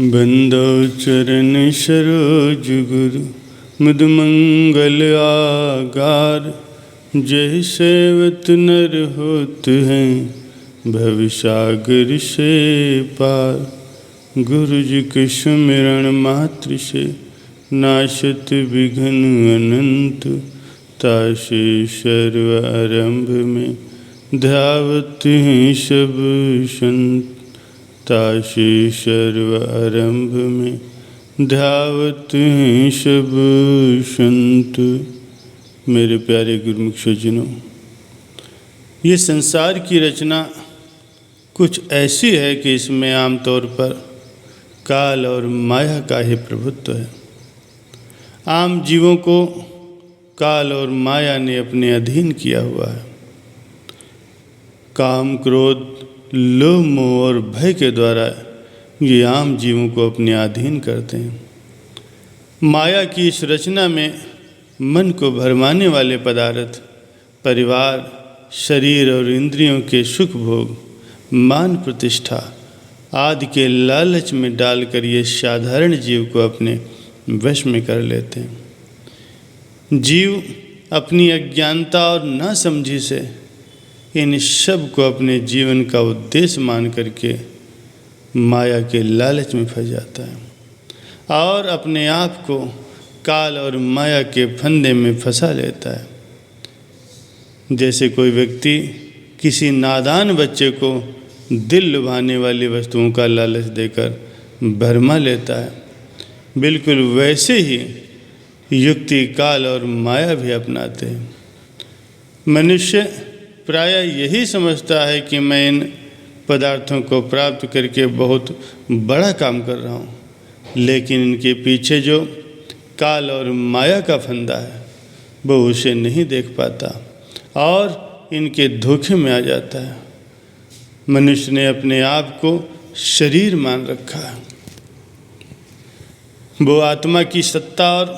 बंदो चरण सरोज गुरु मुदमंगल आगार। जय सेवत नर होत हैं भवसागर से पार। गुरु जी के सुमिरन मात्र से नाशत विघ्न अनंत। तासे सर्व आरंभ में धावत हैं सब संत। तासे सर्व आरंभ में धावत हैं सब संत। मेरे प्यारे गुरुमुख सज्जनों, ये संसार की रचना कुछ ऐसी है कि इसमें आमतौर पर काल और माया का ही प्रभुत्व है। आम जीवों को काल और माया ने अपने अधीन किया हुआ है। काम, क्रोध, लोभ, मोह और भय के द्वारा ये आम जीवों को अपने अधीन करते हैं। माया की इस रचना में मन को भरमाने वाले पदार्थ, परिवार, शरीर और इंद्रियों के सुख भोग, मान प्रतिष्ठा आदि के लालच में डालकर ये साधारण जीव को अपने वश में कर लेते हैं। जीव अपनी अज्ञानता और नासमझी से इन सब को अपने जीवन का उद्देश्य मान करके माया के लालच में फंस जाता है और अपने आप को काल और माया के फंदे में फंसा लेता है। जैसे कोई व्यक्ति किसी नादान बच्चे को दिल लुभाने वाली वस्तुओं का लालच देकर भरमा लेता है, बिल्कुल वैसे ही युक्ति काल और माया भी अपनाते हैं। मनुष्य प्रायः यही समझता है कि मैं इन पदार्थों को प्राप्त करके बहुत बड़ा काम कर रहा हूँ, लेकिन इनके पीछे जो काल और माया का फंदा है वो उसे नहीं देख पाता और इनके धोखे में आ जाता है। मनुष्य ने अपने आप को शरीर मान रखा है। वो आत्मा की सत्ता और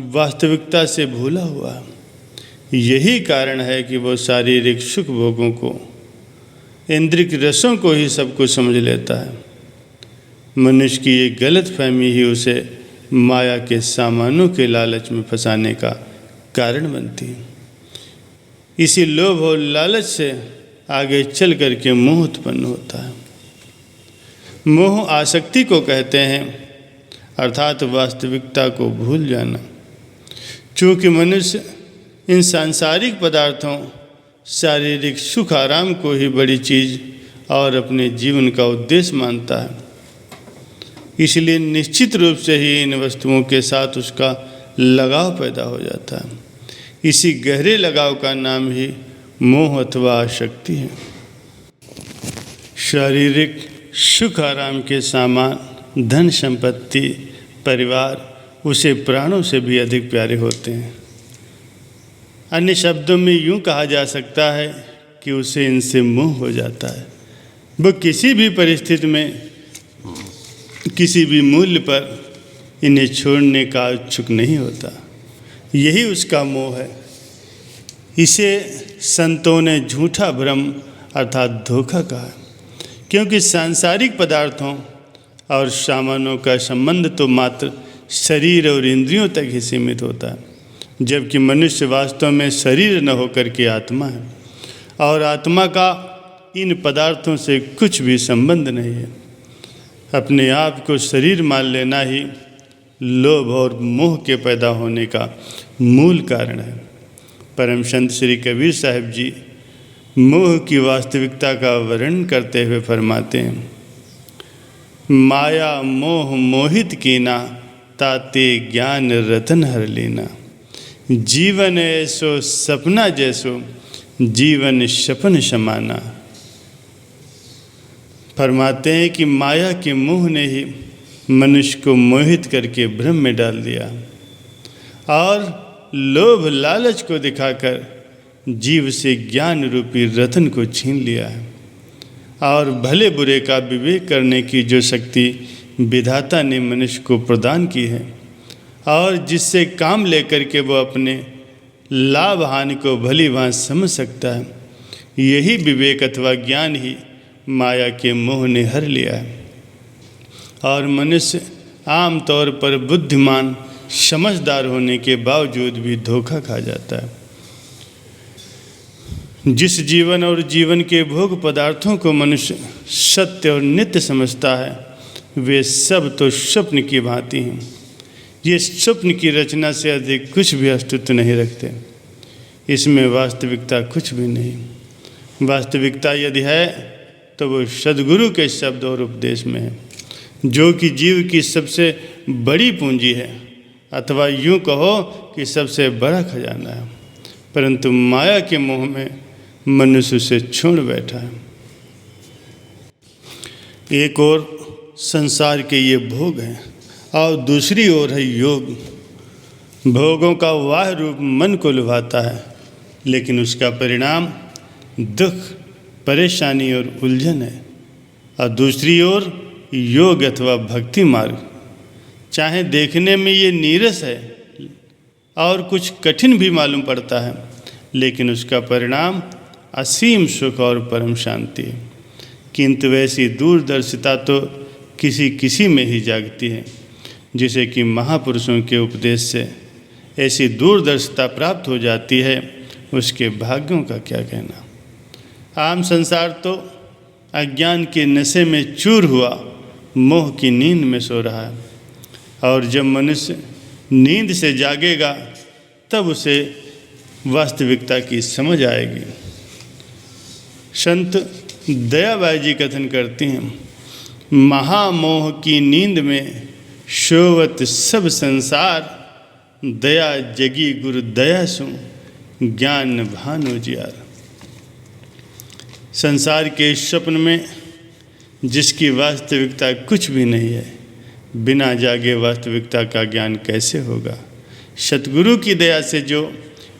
वास्तविकता से भूला हुआ है। यही कारण है कि वो शारीरिक सुख भोगों को, इंद्रिय रसों को ही सब कुछ समझ लेता है। मनुष्य की ये गलत फहमी ही उसे माया के सामानों के लालच में फंसाने का कारण बनती है। इसी लोभ और लालच से आगे चल करके मोह उत्पन्न होता है। मोह आसक्ति को कहते हैं, अर्थात वास्तविकता को भूल जाना। चूँकि मनुष्य इन सांसारिक पदार्थों, शारीरिक सुख आराम को ही बड़ी चीज़ और अपने जीवन का उद्देश्य मानता है, इसलिए निश्चित रूप से ही इन वस्तुओं के साथ उसका लगाव पैदा हो जाता है। इसी गहरे लगाव का नाम ही मोह अथवा आसक्ति है। शारीरिक सुख आराम के सामान, धन संपत्ति, परिवार उसे प्राणों से भी अधिक प्यारे होते हैं। अन्य शब्दों में यूँ कहा जा सकता है कि उसे इनसे मोह हो जाता है। वह किसी भी परिस्थिति में, किसी भी मूल्य पर इन्हें छोड़ने का इच्छुक नहीं होता। यही उसका मोह है। इसे संतों ने झूठा भ्रम अर्थात धोखा कहा, क्योंकि सांसारिक पदार्थों और सामानों का संबंध तो मात्र शरीर और इंद्रियों तक ही सीमित होता है, जबकि मनुष्य वास्तव में शरीर न होकर के आत्मा है और आत्मा का इन पदार्थों से कुछ भी संबंध नहीं है। अपने आप को शरीर मान लेना ही लोभ और मोह के पैदा होने का मूल कारण है। परम संत श्री कबीर साहब जी मोह की वास्तविकता का वर्णन करते हुए फरमाते हैं, माया मोह मोहित कीना, ताते ज्ञान रतन हर लेना। जीवन ऐसो सपना जैसो, जीवन सपन समाना। फरमाते हैं कि माया के मोह ने ही मनुष्य को मोहित करके भ्रम में डाल दिया और लोभ लालच को दिखाकर जीव से ज्ञान रूपी रतन को छीन लिया है और भले बुरे का विवेक करने की जो शक्ति विधाता ने मनुष्य को प्रदान की है और जिससे काम लेकर के वो अपने लाभ हानि को भली भांति समझ सकता है, यही विवेक अथवा ज्ञान ही माया के मोह ने हर लिया है। और मनुष्य आमतौर पर बुद्धिमान समझदार होने के बावजूद भी धोखा खा जाता है। जिस जीवन और जीवन के भोग पदार्थों को मनुष्य सत्य और नित्य समझता है, वे सब तो स्वप्न की भांति हैं। ये स्वप्न की रचना से अधिक कुछ भी अस्तित्व नहीं रखते। इसमें वास्तविकता कुछ भी नहीं। वास्तविकता यदि है तो वो सद्गुरु के शब्द और उपदेश में है, जो कि जीव की सबसे बड़ी पूंजी है, अथवा यूँ कहो कि सबसे बड़ा खजाना है। परंतु माया के मोह में मनुष्य उसे छोड़ बैठा है। एक ओर संसार के ये भोग हैं और दूसरी ओर है योग। भोगों का वाह रूप मन को लुभाता है, लेकिन उसका परिणाम दुख, परेशानी और उलझन है। और दूसरी ओर योग अथवा भक्ति मार्ग, चाहे देखने में ये नीरस है और कुछ कठिन भी मालूम पड़ता है, लेकिन उसका परिणाम असीम सुख और परम शांति है। किंतु वैसी दूरदर्शिता तो किसी किसी में ही जागती है, जिसे कि महापुरुषों के उपदेश से ऐसी दूरदर्शिता प्राप्त हो जाती है, उसके भाग्यों का क्या कहना। आम संसार तो अज्ञान के नशे में चूर हुआ मोह की नींद में सो रहा है, और जब मनुष्य नींद से जागेगा तब उसे वास्तविकता की समझ आएगी। संत दयाबाई जी कथन करती हैं, महामोह की नींद में शोवत सब संसार, दया जगी गुरु दया सु ज्ञान भानु जियार। संसार के स्वप्न में जिसकी वास्तविकता कुछ भी नहीं है, बिना जागे वास्तविकता का ज्ञान कैसे होगा। सतगुरु की दया से जो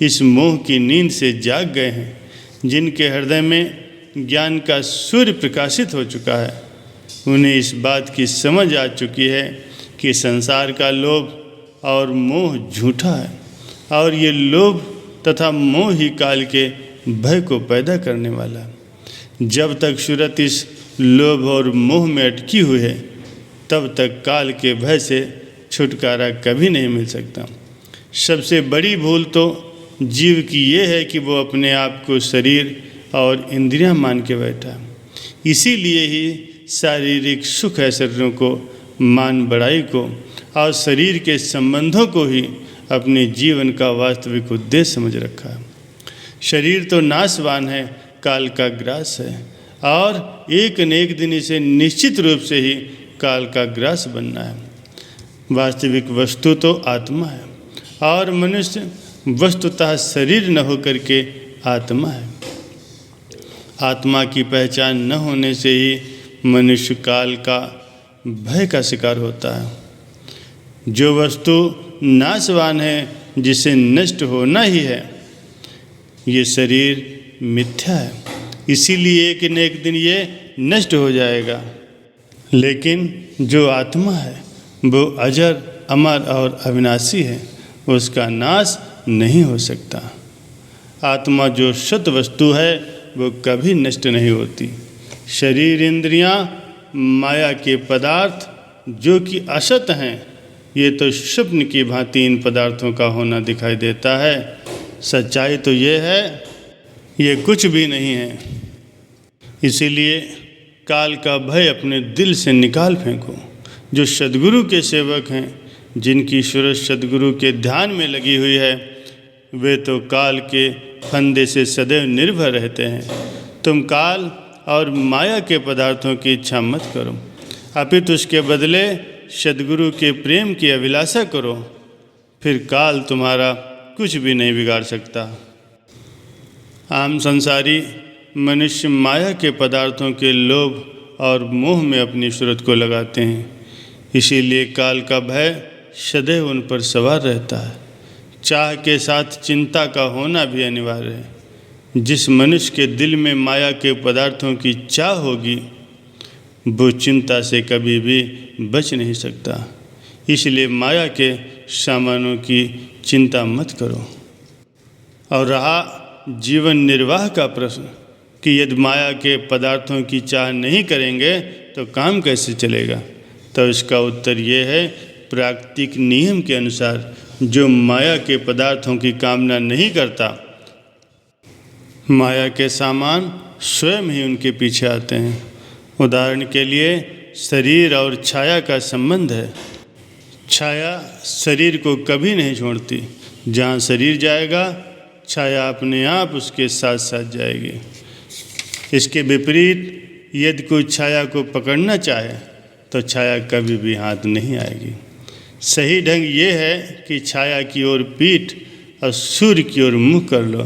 इस मोह की नींद से जाग गए हैं, जिनके हृदय में ज्ञान का सूर्य प्रकाशित हो चुका है, उन्हें इस बात की समझ आ चुकी है कि संसार का लोभ और मोह झूठा है, और ये लोभ तथा मोह ही काल के भय को पैदा करने वाला है। जब तक सूरत इस लोभ और मोह में अटकी हुई है, तब तक काल के भय से छुटकारा कभी नहीं मिल सकता। सबसे बड़ी भूल तो जीव की ये है कि वो अपने आप को शरीर और इंद्रियां मान के बैठा है। इसीलिए ही शारीरिक सुख ऐश्वर्यों को, मान बढ़ाई को और शरीर के संबंधों को ही अपने जीवन का वास्तविक उद्देश्य समझ रखा है। शरीर तो नाशवान है, काल का ग्रास है, और एक न एक दिन इसे निश्चित रूप से ही काल का ग्रास बनना है। वास्तविक वस्तु तो आत्मा है, और मनुष्य वस्तुतः शरीर न होकर के आत्मा है। आत्मा की पहचान न होने से ही मनुष्य काल का भय का शिकार होता है। जो वस्तु नाशवान है, जिसे नष्ट होना ही है, ये शरीर मिथ्या है, इसीलिए एक न एक दिन ये नष्ट हो जाएगा। लेकिन जो आत्मा है वो अजर, अमर और अविनाशी है, उसका नाश नहीं हो सकता। आत्मा जो सत वस्तु है वो कभी नष्ट नहीं होती। शरीर, इंद्रियां, माया के पदार्थ जो कि असत हैं, ये तो स्वप्न की भांति इन पदार्थों का होना दिखाई देता है। सच्चाई तो ये है, ये कुछ भी नहीं है। इसीलिए काल का भय अपने दिल से निकाल फेंको। जो सद्गुरु के सेवक हैं, जिनकी सूरज सद्गुरु के ध्यान में लगी हुई है, वे तो काल के फंदे से सदैव निर्भर रहते हैं। तुम काल और माया के पदार्थों की इच्छा मत करो, अपितु उसके बदले सद्गुरु के प्रेम की अभिलाषा करो, फिर काल तुम्हारा कुछ भी नहीं बिगाड़ सकता। आम संसारी मनुष्य माया के पदार्थों के लोभ और मोह में अपनी सूरत को लगाते हैं, इसीलिए काल का भय सदैव उन पर सवार रहता है। चाह के साथ चिंता का होना भी अनिवार्य है। जिस मनुष्य के दिल में माया के पदार्थों की चाह होगी, वो चिंता से कभी भी बच नहीं सकता। इसलिए माया के सामानों की चिंता मत करो। और रहा जीवन निर्वाह का प्रश्न कि यदि माया के पदार्थों की चाह नहीं करेंगे तो काम कैसे चलेगा। तो इसका उत्तर ये है, प्राकृतिक नियम के अनुसार जो माया के पदार्थों की कामना नहीं करता, माया के सामान स्वयं ही उनके पीछे आते हैं। उदाहरण के लिए शरीर और छाया का संबंध है। छाया शरीर को कभी नहीं छोड़ती, जहाँ शरीर जाएगा छाया अपने आप उसके साथ साथ जाएगी। इसके विपरीत यदि कोई छाया को पकड़ना चाहे तो छाया कभी भी हाथ नहीं आएगी। सही ढंग ये है कि छाया की ओर पीठ और सूर्य की ओर मुँह कर लो,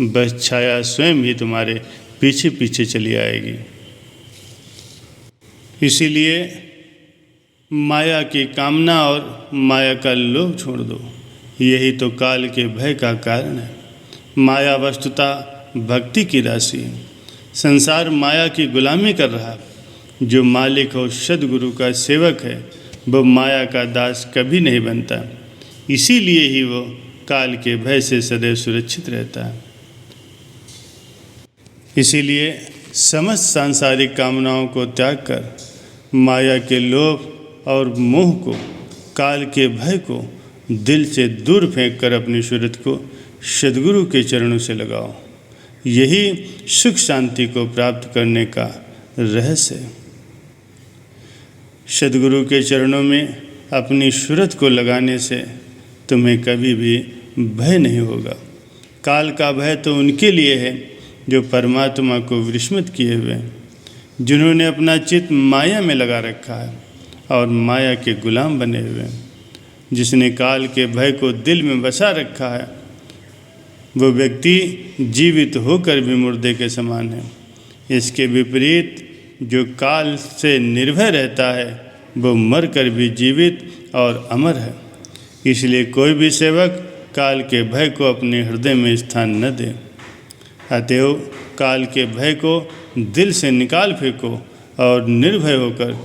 बस छाया स्वयं ही तुम्हारे पीछे पीछे चली आएगी। इसीलिए माया की कामना और माया का लोभ छोड़ दो, यही तो काल के भय का कारण है। माया वस्तुतः भक्ति की राशि है। संसार माया की गुलामी कर रहा है। जो मालिक और सद्गुरु का सेवक है वो माया का दास कभी नहीं बनता, इसीलिए ही वो काल के भय से सदैव सुरक्षित रहता है। इसीलिए समस्त सांसारिक कामनाओं को त्याग कर माया के लोभ और मोह को, काल के भय को दिल से दूर फेंक कर अपनी सूरत को सद्गुरु के चरणों से लगाओ। यही सुख शांति को प्राप्त करने का रहस्य है। सद्गुरु के चरणों में अपनी सूरत को लगाने से तुम्हें कभी भी भय नहीं होगा। काल का भय तो उनके लिए है जो परमात्मा को विस्मृत किए हुए हैं, जिन्होंने अपना चित्त माया में लगा रखा है और माया के गुलाम बने हुए हैं। जिसने काल के भय को दिल में बसा रखा है वो व्यक्ति जीवित होकर भी मुर्दे के समान है। इसके विपरीत जो काल से निर्भय रहता है वो मर कर भी जीवित और अमर है। इसलिए कोई भी सेवक काल के भय को अपने हृदय में स्थान न दे। अतएव काल के भय को दिल से निकाल फेंको और निर्भय होकर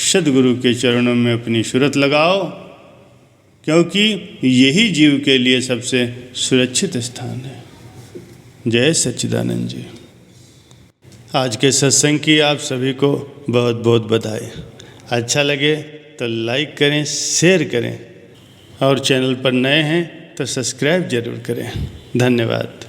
सद्गुरु के चरणों में अपनी सूरत लगाओ, क्योंकि यही जीव के लिए सबसे सुरक्षित स्थान है। जय सच्चिदानंद जी। आज के सत्संग की आप सभी को बहुत बहुत बधाई। अच्छा लगे तो लाइक करें, शेयर करें और चैनल पर नए हैं तो सब्सक्राइब जरूर करें। धन्यवाद।